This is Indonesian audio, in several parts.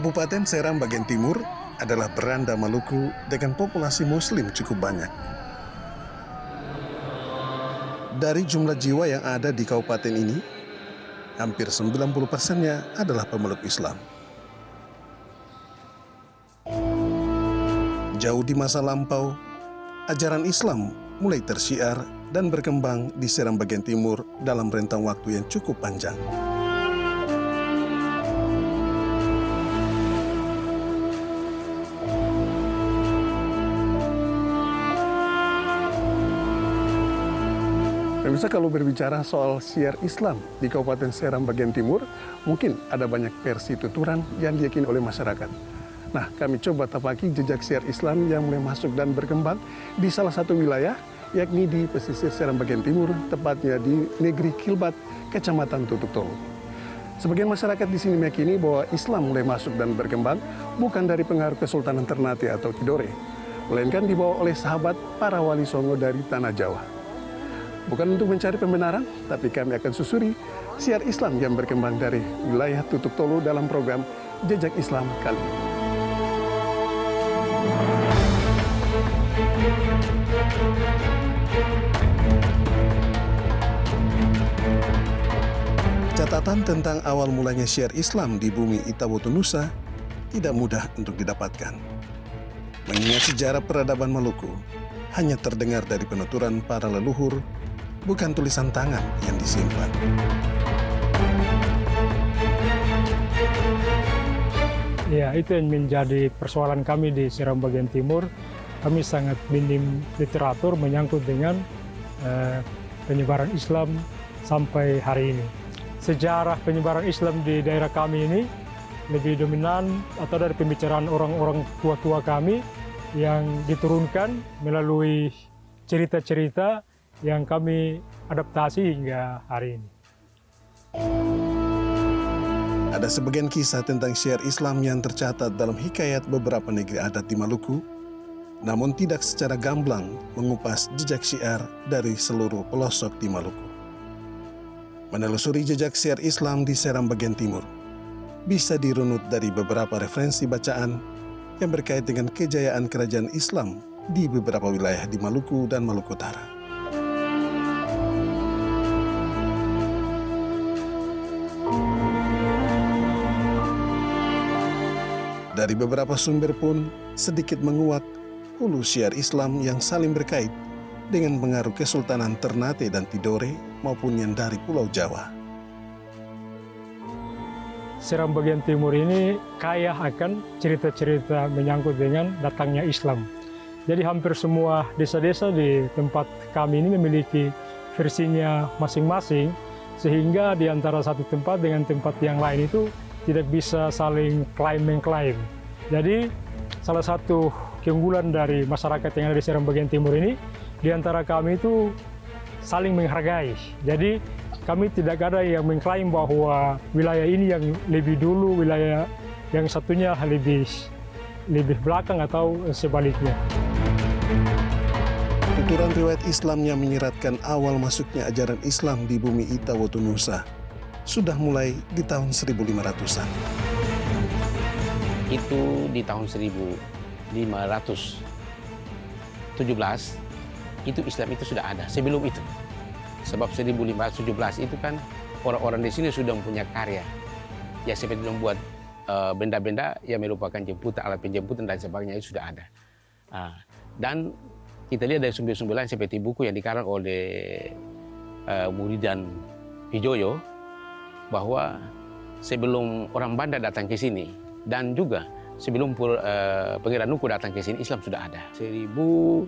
Kabupaten Seram bagian timur adalah beranda Maluku dengan populasi Muslim cukup banyak. Dari jumlah jiwa yang ada di kabupaten ini, hampir 90%-nya adalah pemeluk Islam. Jauh di masa lampau, ajaran Islam mulai tersyiar dan berkembang di Seram bagian timur dalam rentang waktu yang cukup panjang. Pemirsa, kalau berbicara soal syiar Islam di Kabupaten Seram bagian timur, mungkin ada banyak versi tuturan yang diyakini oleh masyarakat. Nah, kami coba tapaki jejak syiar Islam yang mulai masuk dan berkembang di salah satu wilayah, yakni di pesisir Seram bagian timur, tepatnya di Negeri Kilbat, Kecamatan Tutuk Tolo. Sebagian masyarakat di sini meyakini bahwa Islam mulai masuk dan berkembang bukan dari pengaruh Kesultanan Ternate atau Tidore, melainkan dibawa oleh sahabat para wali songo dari Tanah Jawa. Bukan untuk mencari pembenaran, tapi kami akan susuri syiar Islam yang berkembang dari wilayah Tutuk Tolo dalam program Jejak Islam kali ini. Catatan tentang awal mulanya syiar Islam di bumi Itawotu Nusa tidak mudah untuk didapatkan. Mengingat sejarah peradaban Maluku hanya terdengar dari penuturan para leluhur, bukan tulisan tangan yang disimpan. Ya, itu yang menjadi persoalan kami di Seram bagian timur. Kami sangat minim literatur menyangkut dengan penyebaran Islam sampai hari ini. Sejarah penyebaran Islam di daerah kami ini lebih dominan atau dari pembicaraan orang-orang tua-tua kami yang diturunkan melalui cerita-cerita yang kami adaptasi hingga hari ini. Ada sebagian kisah tentang syiar Islam yang tercatat dalam hikayat beberapa negeri adat di Maluku, namun tidak secara gamblang mengupas jejak syiar dari seluruh pelosok di Maluku. Menelusuri jejak syiar Islam di Seram bagian timur, bisa dirunut dari beberapa referensi bacaan yang berkait dengan kejayaan kerajaan Islam di beberapa wilayah di Maluku dan Maluku Utara. Dari beberapa sumber pun sedikit menguak hulu syiar Islam yang saling berkait dengan pengaruh Kesultanan Ternate dan Tidore maupun yang dari Pulau Jawa. Seram bagian timur ini kaya akan cerita-cerita menyangkut dengan datangnya Islam. Jadi hampir semua desa-desa di tempat kami ini memiliki versinya masing-masing, sehingga di antara satu tempat dengan tempat yang lain itu tidak bisa saling klaim-mengklaim. Jadi salah satu keunggulan dari masyarakat yang ada di Seram bagian timur ini, di antara kami itu saling menghargai. Jadi kami tidak ada yang mengklaim bahwa wilayah ini yang lebih dulu, wilayah yang satunya lebih belakang atau sebaliknya. Tuturan riwayat Islam yang menyiratkan awal masuknya ajaran Islam di bumi Itawotu Nusa sudah mulai di tahun 1500-an. Itu di tahun 1517, itu Islam itu sudah ada sebelum itu. Sebab 1517 itu kan orang-orang di sini sudah mempunyai karya. Ya seperti membuat benda-benda yang merupakan jemputan, alat penjemputan dan sebagainya itu sudah ada. Dan kita lihat dari sumber-sumber lain seperti buku yang dikarang oleh Muridan Pijoyo, bahwa sebelum orang Banda datang ke sini dan juga sebelum Pangeran Nuku datang ke sini, Islam sudah ada. 1619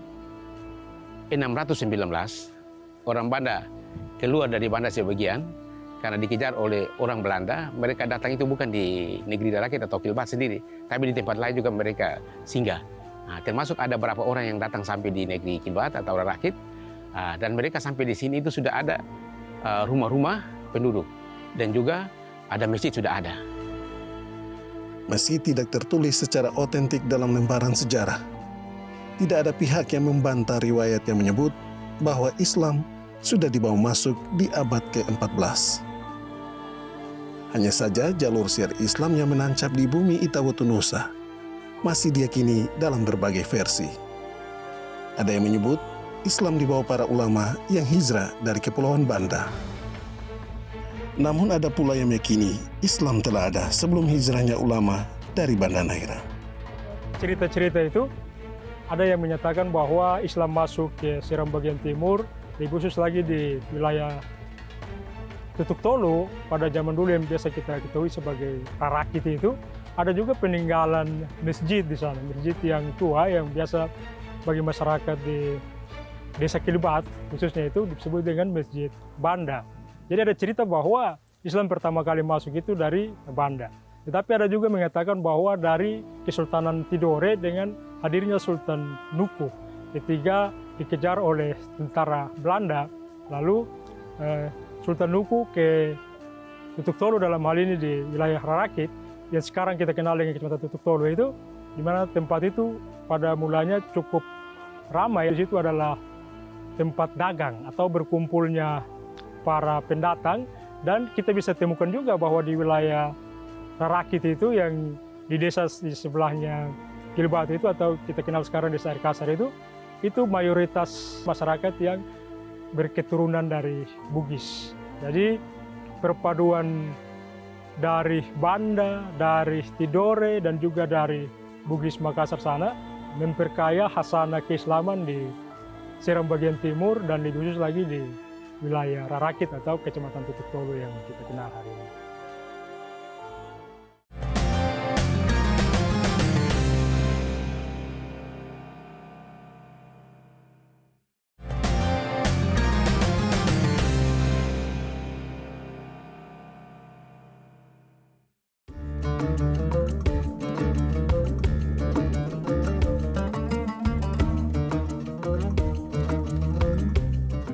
orang Banda keluar dari Banda sebagian karena dikejar oleh orang Belanda. Mereka datang itu bukan di negeri Darakit atau Kilbat sendiri, tapi di tempat lain juga mereka singgah. Termasuk ada beberapa orang yang datang sampai di negeri Kilbat atau Darakit, dan mereka sampai di sini itu sudah ada rumah-rumah penduduk. Dan juga ada masjid sudah ada. Meski tidak tertulis secara otentik dalam lembaran sejarah, tidak ada pihak yang membantah riwayat yang menyebut bahwa Islam sudah dibawa masuk di abad ke-14. Hanya saja jalur syiar Islam yang menancap di bumi Itawotu Nusa masih diyakini dalam berbagai versi. Ada yang menyebut Islam dibawa para ulama yang hijrah dari Kepulauan Banda. Namun ada pula yang meyakini Islam telah ada sebelum hijrahnya ulama dari Banda Neira. Cerita-cerita itu ada yang menyatakan bahwa Islam masuk ke Seram bagian timur, lebih khusus lagi di wilayah Tutuk Tolu pada zaman dulu yang biasa kita ketahui sebagai Rarakit itu. Ada juga peninggalan masjid di sana, masjid yang tua yang biasa bagi masyarakat di Desa Kilbat khususnya itu disebut dengan Masjid Banda. Jadi ada cerita bahwa Islam pertama kali masuk itu dari Banda. Tetapi ada juga mengatakan bahwa dari Kesultanan Tidore dengan hadirnya Sultan Nuku. Ketiga dikejar oleh tentara Belanda, lalu Sultan Nuku ke Tutuk Tolu dalam hal ini di wilayah Rarakit, yang sekarang kita kenal dengan Kecamatan Tutuk Tolu itu, di mana tempat itu pada mulanya cukup ramai. Di situ adalah tempat dagang atau berkumpulnya para pendatang, dan kita bisa temukan juga bahwa di wilayah Rarakit itu yang di desa di sebelahnya Kilbat itu atau kita kenal sekarang desa Air Kasar itu mayoritas masyarakat yang berketurunan dari Bugis. Jadi perpaduan dari Banda, dari Tidore dan juga dari Bugis Makassar sana memperkaya khasanah keislaman di Seram bagian timur dan lebih khusus lagi di wilayah Rarakit atau Kecamatan Tutuk Tolu yang kita kenal hari ini.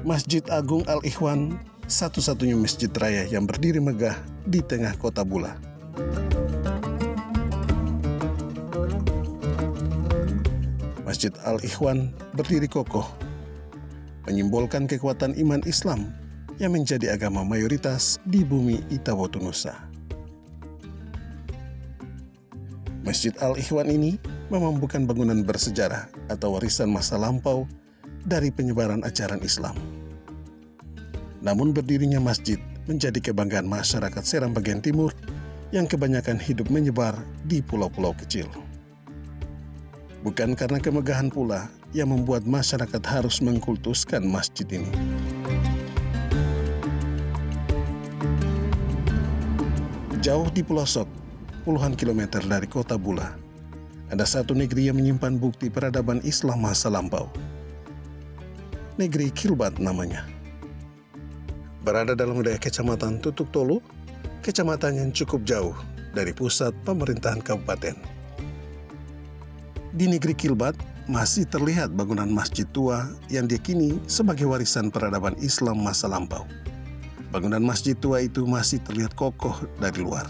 Masjid Agung Al-Ikhwan, satu-satunya masjid raya yang berdiri megah di tengah kota Bula. Masjid Al-Ikhwan berdiri kokoh, menyimbolkan kekuatan iman Islam yang menjadi agama mayoritas di bumi Itawotu Nusa. Masjid Al-Ikhwan ini memang bukan bangunan bersejarah atau warisan masa lampau dari penyebaran ajaran Islam. Namun berdirinya masjid menjadi kebanggaan masyarakat Seram bagian timur yang kebanyakan hidup menyebar di pulau-pulau kecil. Bukan karena kemegahan pula yang membuat masyarakat harus mengkultuskan masjid ini. Jauh di pelosok, puluhan kilometer dari kota Bula, ada satu negeri yang menyimpan bukti peradaban Islam masa lampau. Negeri Kilbat namanya. Berada dalam wilayah Kecamatan Tutuk Tolu, kecamatan yang cukup jauh dari pusat pemerintahan kabupaten. Di negeri Kilbat masih terlihat bangunan masjid tua yang diyakini sebagai warisan peradaban Islam masa lampau. Bangunan masjid tua itu masih terlihat kokoh dari luar.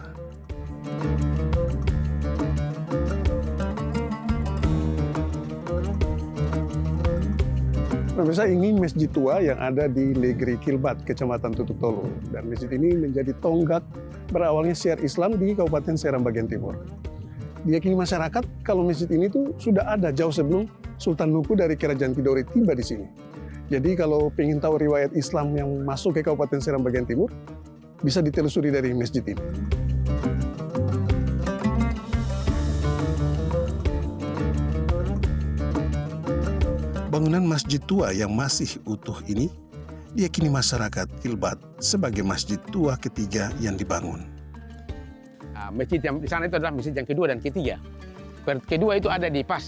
Pemirsa, ini masjid tua yang ada di negeri Kilbat, Kecamatan Tutuk Tolu. Dan masjid ini menjadi tonggak berawalnya syiar Islam di Kabupaten Seram bagian timur. Diyakini masyarakat kalau masjid ini tuh sudah ada jauh sebelum Sultan Nuku dari Kerajaan Tidore tiba di sini. Jadi kalau ingin tahu riwayat Islam yang masuk ke Kabupaten Seram bagian timur, bisa ditelusuri dari masjid ini. Bangunan masjid tua yang masih utuh ini diyakini masyarakat Kilbat sebagai masjid tua ketiga yang dibangun. Masjid yang di sana itu adalah masjid yang kedua dan ketiga. Kedua itu ada di pas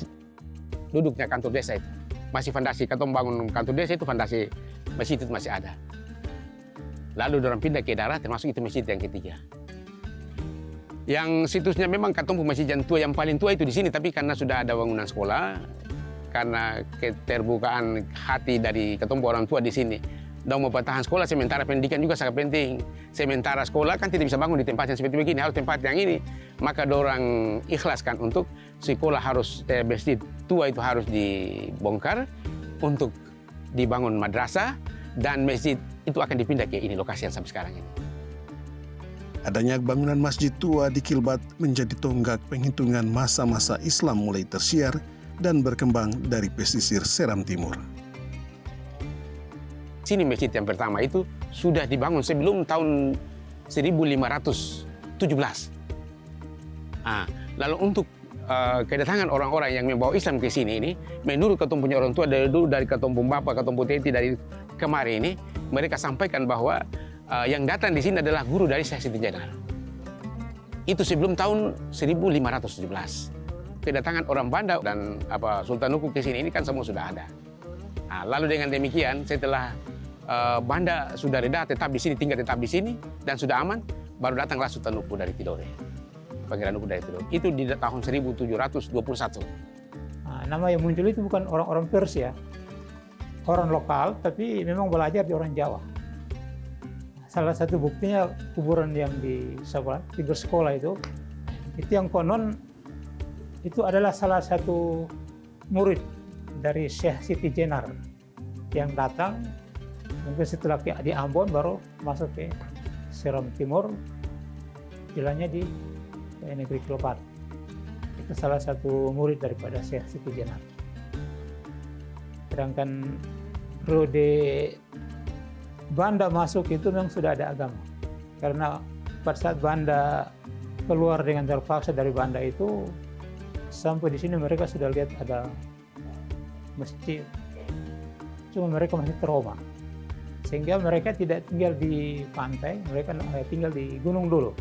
duduknya kantor desa itu. Masih fondasi, kalau bangun kantor desa itu fondasi masjid itu masih ada. Lalu orang pindah ke daerah termasuk itu masjid yang ketiga. Yang situsnya memang katong masjid yang tua, yang paling tua itu di sini, tapi karena sudah ada bangunan sekolah, karena keterbukaan hati dari ketombo orang tua di sini, dan mau bertahan sekolah, sementara pendidikan juga sangat penting. Sementara sekolah kan tidak bisa bangun di tempat yang seperti begini, harus tempat yang ini. Maka dorang ikhlaskan untuk sekolah harus, masjid tua itu harus dibongkar untuk dibangun madrasah, dan masjid itu akan dipindah ke ini lokasi yang sampai sekarang ini. Adanya bangunan masjid tua di Kilbat menjadi tonggak penghitungan masa-masa Islam mulai tersiar dan berkembang dari pesisir Seram Timur. Sini masjid yang pertama itu sudah dibangun sebelum tahun 1517. Lalu untuk kedatangan orang-orang yang membawa Islam ke sini ini, menurut ketemu punya orang tua dari dulu, dari ketemu bapak, ketemu teti dari kemarin ini, mereka sampaikan bahwa yang datang di sini adalah guru dari Syekh Siti Jenar. Itu sebelum tahun 1517. Kedatangan orang Banda dan Sultan Nuku ke sini ini kan semua sudah ada. Lalu dengan demikian setelah Banda sudah reda tetap di sini, tinggal tetap di sini dan sudah aman, baru datanglah Sultan Nuku dari Tidore. Pangeran Nuku dari Tidore. Itu di tahun 1721. Nama yang muncul itu bukan orang-orang Persia, orang lokal, tapi memang belajar di orang Jawa. Salah satu buktinya kuburan yang di tiga sekolah itu yang konon itu adalah salah satu murid dari Syekh Siti Jenar yang datang mungkin setelah di Ambon baru masuk ke Seram Timur, jalannya di negeri Kilbat. Itu salah satu murid daripada Syekh Siti Jenar. Sedangkan periode Banda masuk itu memang sudah ada agama. Karena pada saat Banda keluar dengan terpaksa dari Banda itu, sampai di sini mereka sudah lihat ada masjid. Cuma mereka masih trauma. Sehingga mereka tidak tinggal di pantai, mereka tinggal di gunung dulu.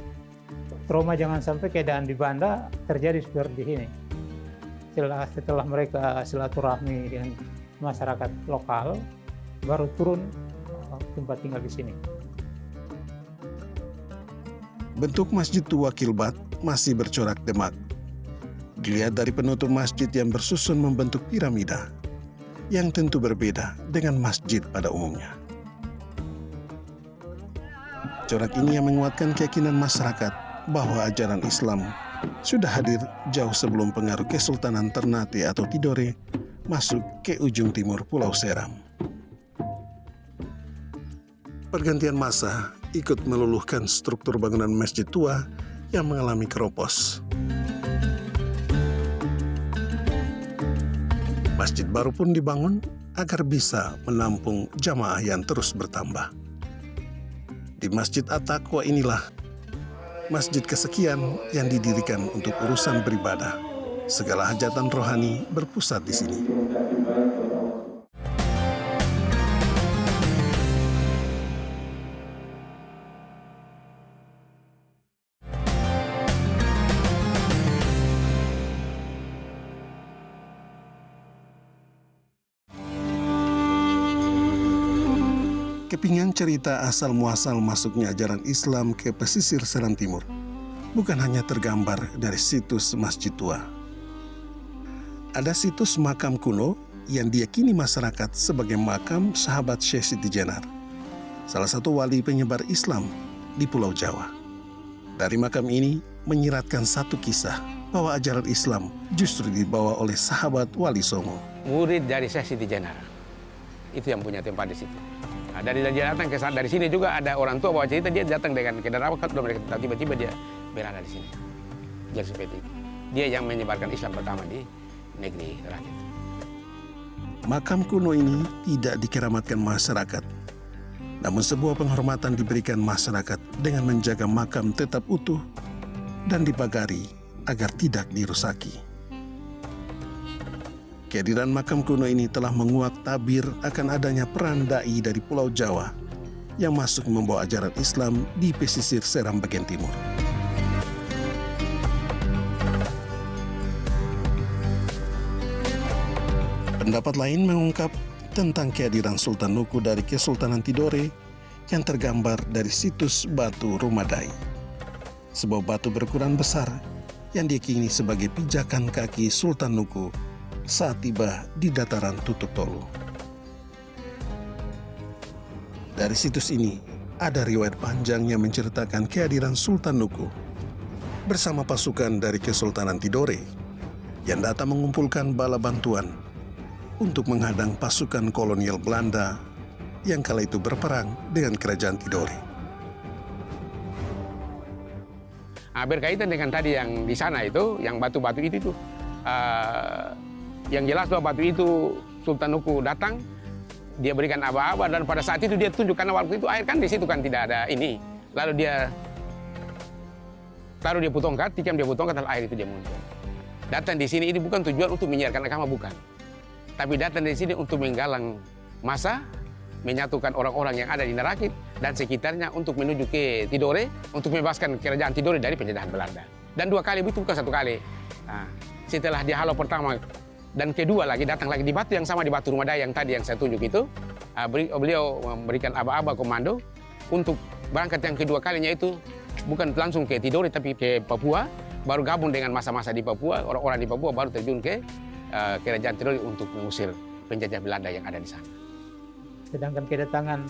Trauma jangan sampai keadaan di Banda terjadi seperti ini. Setelah mereka silaturahmi dengan masyarakat lokal, baru turun tempat tinggal di sini. Bentuk masjid tua Kilbat masih bercorak Demak. Dilihat dari penutup masjid yang bersusun membentuk piramida, yang tentu berbeda dengan masjid pada umumnya. Corak ini yang menguatkan keyakinan masyarakat bahwa ajaran Islam sudah hadir jauh sebelum pengaruh Kesultanan Ternate atau Tidore masuk ke ujung timur Pulau Seram. Pergantian masa ikut meluluhkan struktur bangunan masjid tua yang mengalami keropos. Masjid baru pun dibangun agar bisa menampung jamaah yang terus bertambah. Di Masjid At-Taqwa inilah masjid kesekian yang didirikan untuk urusan beribadah. Segala hajatan rohani berpusat di sini. Kepingan cerita asal-muasal masuknya ajaran Islam ke pesisir Seram Timur bukan hanya tergambar dari situs masjid tua. Ada situs makam kuno yang diyakini masyarakat sebagai makam sahabat Syekh Siti Jenar, salah satu wali penyebar Islam di Pulau Jawa. Dari makam ini menyiratkan satu kisah bahwa ajaran Islam justru dibawa oleh sahabat Wali Songo. Murid dari Syekh Siti Jenar, itu yang punya tempat di situ. Dari dia datang ke dari sini juga ada orang tua bawa cerita, dia datang dengan kendaraan mereka tiba-tiba dia berada di sini. Jadi seperti itu. Dia yang menyebarkan Islam pertama di negeri Rakit. Makam kuno ini tidak dikeramatkan masyarakat. Namun sebuah penghormatan diberikan masyarakat dengan menjaga makam tetap utuh dan dipagari agar tidak dirusaki. Kehadiran makam kuno ini telah menguak tabir akan adanya peran dai dari Pulau Jawa yang masuk membawa ajaran Islam di pesisir Seram bagian timur. Pendapat lain mengungkap tentang kehadiran Sultan Nuku dari Kesultanan Tidore yang tergambar dari situs batu Rumadai. Sebuah batu berukuran besar yang diyakini sebagai pijakan kaki Sultan Nuku saat tiba di dataran Tutuk Tolu. Dari situs ini, ada riwayat panjang yang menceritakan kehadiran Sultan Nuku bersama pasukan dari Kesultanan Tidore yang datang mengumpulkan bala bantuan untuk menghadang pasukan kolonial Belanda yang kala itu berperang dengan kerajaan Tidore. Berkaitan dengan tadi yang di sana itu, yang batu-batu itu, yang jelas bahwa batu itu Sultan Nuku datang, dia berikan aba-aba, dan pada saat itu dia tunjuk, karena waktu itu air kan di situ kan tidak ada ini. Lalu dia taruh dia putongkat, tikam dia putongkat, lalu air itu dia muncul. Datang di sini ini bukan tujuan untuk menyiarkan agama, bukan. Tapi datang di sini untuk menggalang massa, menyatukan orang-orang yang ada di Narakit dan sekitarnya untuk menuju ke Tidore, untuk membebaskan kerajaan Tidore dari penjajahan Belanda. Dan 2 kali, itu bukan 1 kali. Nah, setelah dia halau pertama dan kedua lagi, datang lagi di batu yang sama, di batu Rumadai yang tadi yang saya tunjuk itu, beliau memberikan aba-aba komando untuk berangkat yang kedua kalinya itu, bukan langsung ke Tidore tapi ke Papua, baru gabung dengan masa-masa di Papua, orang-orang di Papua baru terjun ke kerajaan Tidore untuk mengusir penjajah Belanda yang ada di sana. Sedangkan kedatangan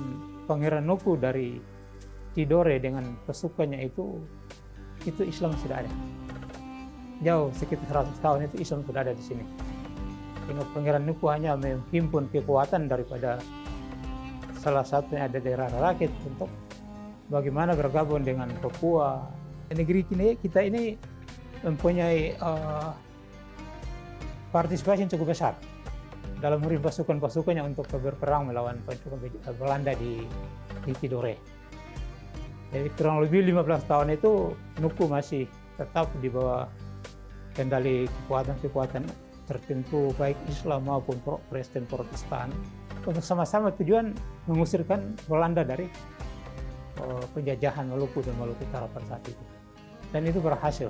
Pangeran Nuku dari Tidore dengan pasukannya itu Islam sudah ada. Jauh sekitar 100 tahun itu Islam sudah ada di sini. Sehingga Pangeran Nuku hanya menghimpun kekuatan daripada salah satunya ada daerah Narakit untuk bagaimana bergabung dengan Papua. Negeri kita ini mempunyai partisipasi yang cukup besar dalam mengirim pasukan-pasukannya untuk berperang melawan pasukan Belanda di Tidore. Jadi kurang lebih 15 tahun itu Nuku masih tetap di bawah kendali kekuatan-kekuatan tertentu, baik Islam maupun Kristen Protestan, untuk sama-sama tujuan mengusirkan Belanda dari penjajahan Maluku dan Maluku Utara pada saat itu. Dan itu berhasil.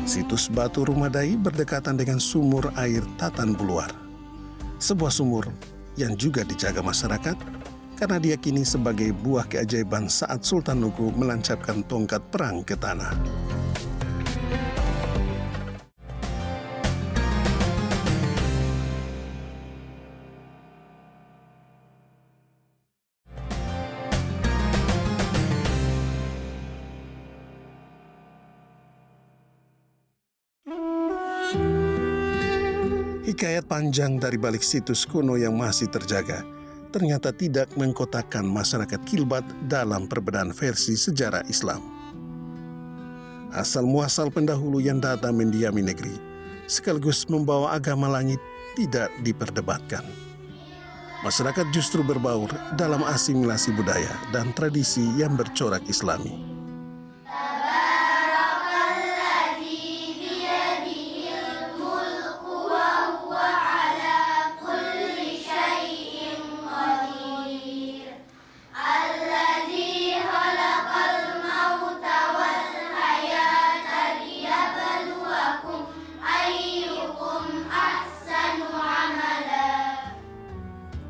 Situs Batu Rumadai berdekatan dengan sumur air Tatan Buluar. Sebuah sumur yang juga dijaga masyarakat karena diyakini sebagai buah keajaiban saat Sultan Nuku melancarkan tongkat perang ke tanah. Hikayat panjang dari balik situs kuno yang masih terjaga ternyata tidak mengkotakkan masyarakat Kilbat dalam perbedaan versi sejarah Islam. Asal-muasal pendahulu yang datang mendiami negeri, sekaligus membawa agama langit, tidak diperdebatkan. Masyarakat justru berbaur dalam asimilasi budaya dan tradisi yang bercorak Islami.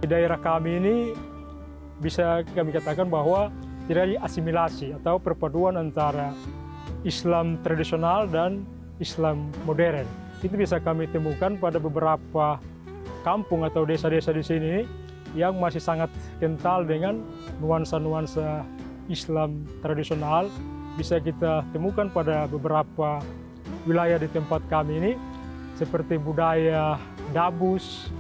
Di daerah kami ini bisa kami katakan bahwa terjadi asimilasi atau perpaduan antara Islam tradisional dan Islam modern. Itu bisa kami temukan pada beberapa kampung atau desa-desa di sini yang masih sangat kental dengan nuansa-nuansa Islam tradisional. Bisa kita temukan pada beberapa wilayah di tempat kami ini, seperti budaya Dabus,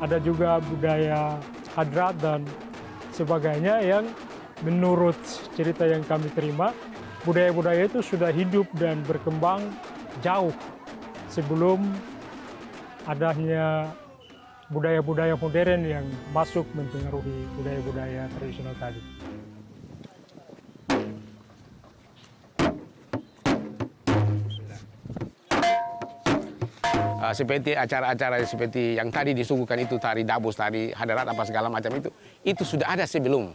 ada juga budaya Hadrat dan sebagainya yang menurut cerita yang kami terima, budaya-budaya itu sudah hidup dan berkembang jauh sebelum adanya budaya-budaya modern yang masuk mempengaruhi budaya-budaya tradisional tadi. Seperti acara-acara seperti yang tadi disuguhkan itu, tari Dabus, tari Hadarat, apa segala macam itu sudah ada sebelum.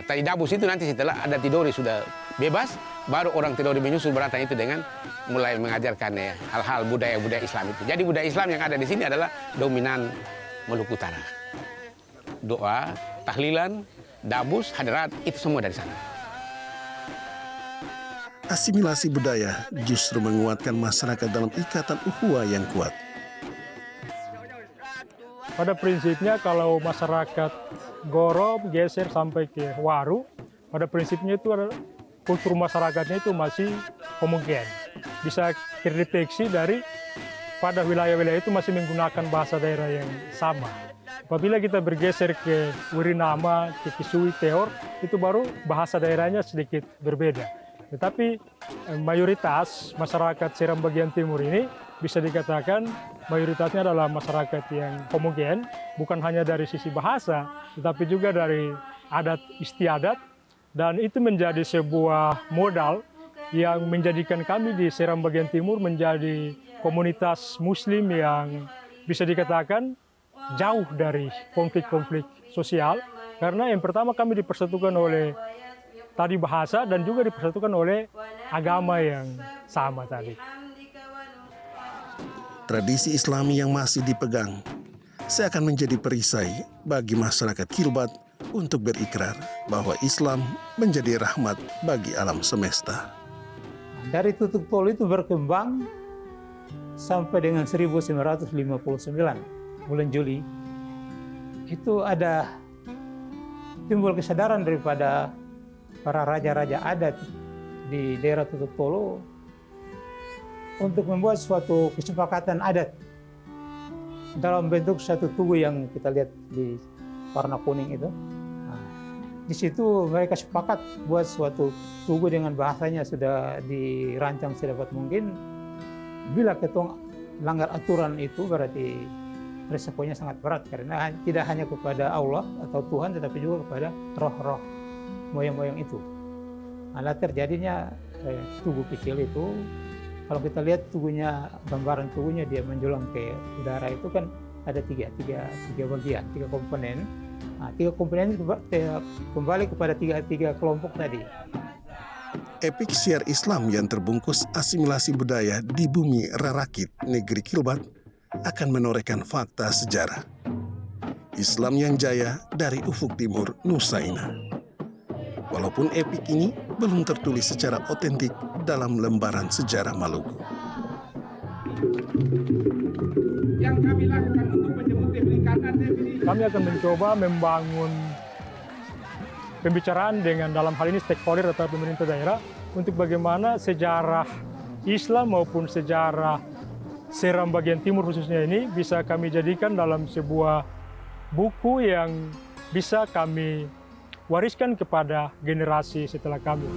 Tari Dabus itu nanti setelah ada Tidore sudah bebas, baru orang Tidore menyusul berantang itu dengan mulai mengajarkan hal-hal budaya-budaya Islam itu. Jadi budaya Islam yang ada di sini adalah dominan Maluku Utara. Doa, tahlilan, Dabus, Hadarat, itu semua dari sana. Asimilasi budaya justru menguatkan masyarakat dalam ikatan ukhuwah yang kuat. Pada prinsipnya kalau masyarakat Goro geser sampai ke Waru, pada prinsipnya itu ada kultur masyarakatnya itu masih homogen. Bisa terdeteksi dari pada wilayah-wilayah itu masih menggunakan bahasa daerah yang sama. Apabila kita bergeser ke Wirinama, ke Kisui, Teor, itu baru bahasa daerahnya sedikit berbeda. Tetapi mayoritas masyarakat Seram bagian timur ini bisa dikatakan mayoritasnya adalah masyarakat yang homogen, bukan hanya dari sisi bahasa, tetapi juga dari adat istiadat, dan itu menjadi sebuah modal yang menjadikan kami di Seram bagian timur menjadi komunitas Muslim yang bisa dikatakan jauh dari konflik-konflik sosial, karena yang pertama kami dipersatukan oleh tadi bahasa dan juga dipersatukan oleh agama yang sama tadi. Tradisi Islami yang masih dipegang seakan menjadi perisai bagi masyarakat Kilbat untuk berikrar bahwa Islam menjadi rahmat bagi alam semesta. Dari tutup tol itu berkembang sampai dengan 1959, bulan Juli, itu ada timbul kesadaran daripada para raja-raja adat di daerah Tutup Tolo untuk membuat suatu kesepakatan adat dalam bentuk satu tugu yang kita lihat di warna kuning itu. Nah, di situ mereka sepakat buat suatu tugu dengan bahasanya sudah dirancang sedapat mungkin. Bila ketong langgar aturan itu berarti resikonya sangat berat, karena tidak hanya kepada Allah atau Tuhan, tetapi juga kepada roh-roh moyang-moyang itu. Nah, terjadinya tugu kecil itu, kalau kita lihat tugunya, gambaran tugunya dia menjulang ke udara itu kan ada tiga bagian, tiga komponen. Nah, tiga komponen itu kembali kepada tiga kelompok tadi. Epik syiar Islam yang terbungkus asimilasi budaya di bumi Rarakit, negeri Kilbat, akan menorehkan fakta sejarah. Islam yang jaya dari ufuk timur Nusa Ina. Walaupun epik ini belum tertulis secara otentik dalam lembaran sejarah Maluku. Yang kami lakukan untuk menyebut karena Kami akan mencoba membangun pembicaraan dengan dalam hal ini stakeholder atau pemerintah daerah untuk bagaimana sejarah Islam maupun sejarah Seram bagian timur khususnya ini bisa kami jadikan dalam sebuah buku yang bisa kami wariskan kepada generasi setelah kami.